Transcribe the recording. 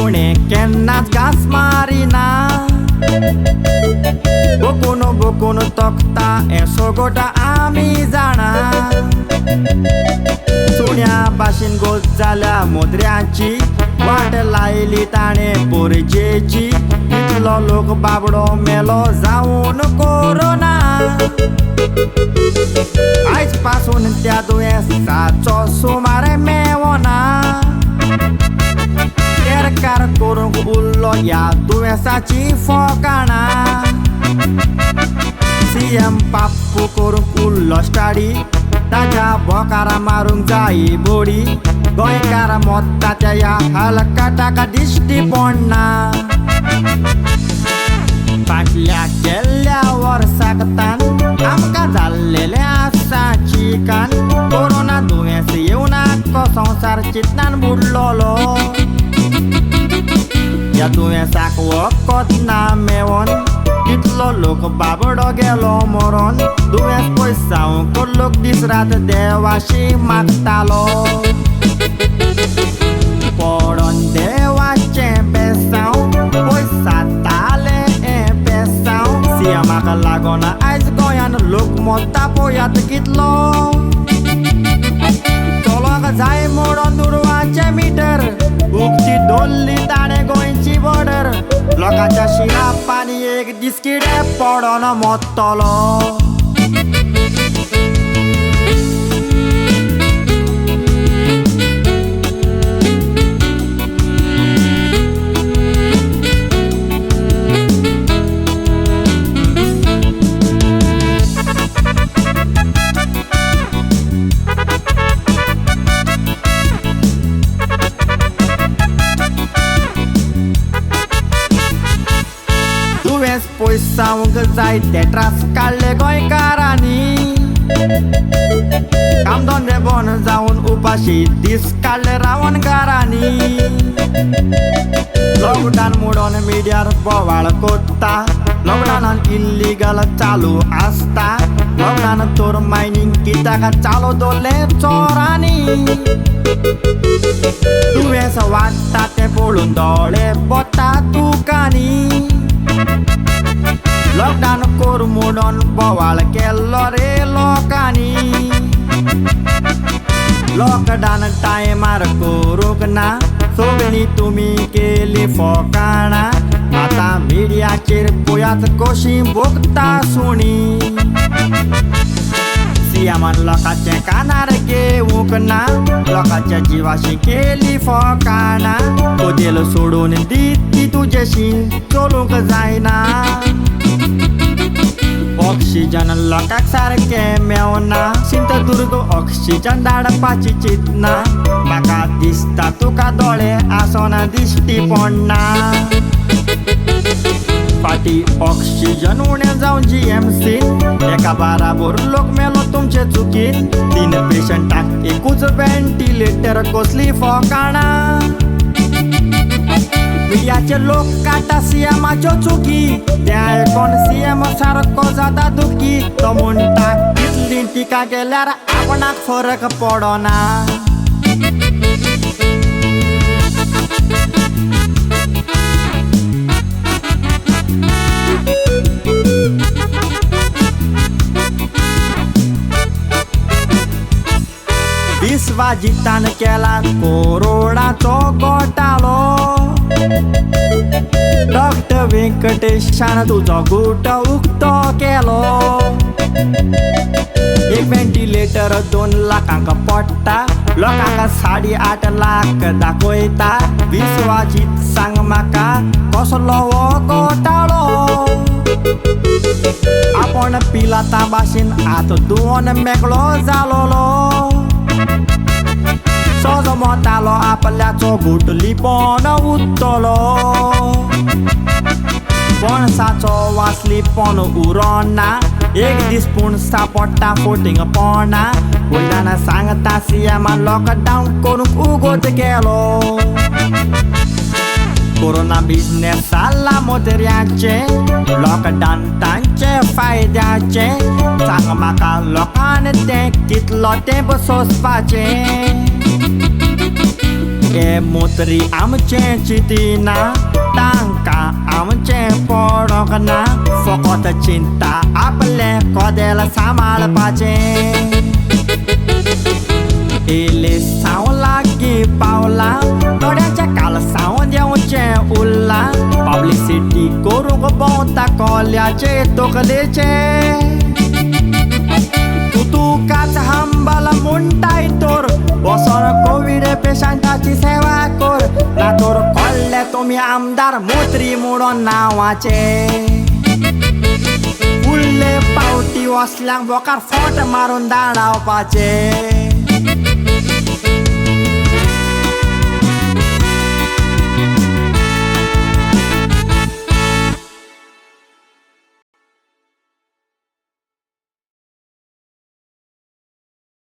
सुणे केन्नाच घास मारिना बकून तोखता हे सोगोट आमी जाणा सुण्या भाशेन गोज जाल्या मुद्र्याची वाट लायली ताणे पोरजेची इतलो लोक बाबडो मेलो जावन कोरोना आयज पासून त्या दुयेंसाचो सुमार मेवना केरकार करूंक उरलो ह्या दुयेंसाची फोकाणा सीएम पाप्पू करूंक उरलो स्टाडी ताच्या बोकारा मारूंक जायी बोडी गोंयकार मोत्ताच्या ह्या हलकटाक दिश्टी पडना फाटल्या गेल्ल्या वर्साक तान आमकां जाल्लेले आसा चिकान कोरोना दुयेंस येवनाको संवसार चिंतनान बुडलोलो ह्या दुयेंसाक वखद ना मेवोन कितलो लोक बाबडो गेलो मरोन दुयेंस पयसावंक लोक दीस रात देवाशी मागतालो पडोन देवाचें बेसांव पयसाताले हें बेसांव सीएमाक लागोन आयज गोंयान लोक मोत्ता पळयात कितलो चलोंक जाय मोडोन दुडवाचें मिटर उक्ती दोल्ली ताणें गोंयची बॉर्डर लोकांच्या शिरा पानी एक दीस किडे पडोन मोत्तलो पयसावंक जाय ते त्रास काडले गोंयकारांनी काम धंदे बंद जावन उपाशी दीस काडले रावणकारांनी लॉकडावन मोडोन मिडियार बोवाळ कोत्ता लॉकडावनान इल्लीगल चालू आसता लॉकडावन तोर मायनिंग कित्याक चालू दवरले चोरांनी दुयेंस वाडटा तें पळोवन दोळे पोता तुकांनी लॉकडावन कोर मोडोन बोवाळ केल्लो रे लोकांनी लॉकडावन टायमार करूंक ना सगळीं तुमी केली फोकाणा आतां मिडियाचेर पळयात कशी भोगता सुणी सीएमान लोकांचे कानार घेवूंक ना लोकांच्या जिवाशी केली फोकाणा कोदेल सोडून दी ती तुजेशी चलूंक जायना ऑक्सिजन लोकांक सारकें मेवना सिंधुदुर्ग ऑक्सिजन धाडपाची चिंतना म्हाका दिसता तुका दोळे आसोन दिश्टी पडना फाटी ऑक्सिजन उणें जावन जीएमसीन एका बाराबर लोक मेलो तुमचे चुकीन 3 पेशंटाक एकूच व्हेंटिलेटर कसली फोकाणा मिडियाचे लोक काटा सीएमाच्यो चुकी त्या कोण सीएम सारको जाता दुखी तो म्हणटा कितली टिका केल्यार आपणाक फरक पडना विश्वाजितान केला कोरोनाचो घोटाळो डॉक्टर व्यंकटेशान तुजो गुट उक्तो केलो एक व्हेंटिलेटर 2 लाखांक पडटा लोकांक 8.5 लाख दाखयता विश्वाजीत सांग म्हाका कसलो हो घोटाळो आपण पिलाता भाशेन हात धुवन मेकळो जालोलो सोजो मोतालो आपल्याचो घुट लिपोन उत्तलो पणसाचो वास लिपोन उरोना एक दीस पूण सापडटा फोटींग पोना वयल्यान सांगता सीएमान लॉकडावन करूंक उगोत केलो कोरोना बिझनेस जाला मोतऱ्याचे लॉकडावन तांचे फायद्याचे सांग म्हाका लोकांनी तें कितलो तेंप सोंसपाचें ए मोतरी आमचे चितिना तांका आमचे पडोंक ना फकत चिंता आपले कदेल सांबाळपाचे इलिसांव लागी पावला थोड्याच्या कालसांव देवचे उरला पब्लिसिटी करूंक भोंवता कोल्याचे तकलेचे तुकाच हंबल म्हणटाय तर बसोन कोविड पेशंटाची सेवा कर ना तर कळ्ळे तुमी आमदार मोत्री म्हणून नांवाचे फुडले पावटी वसल्यांक बोकार फोट मारून धाडावपाचे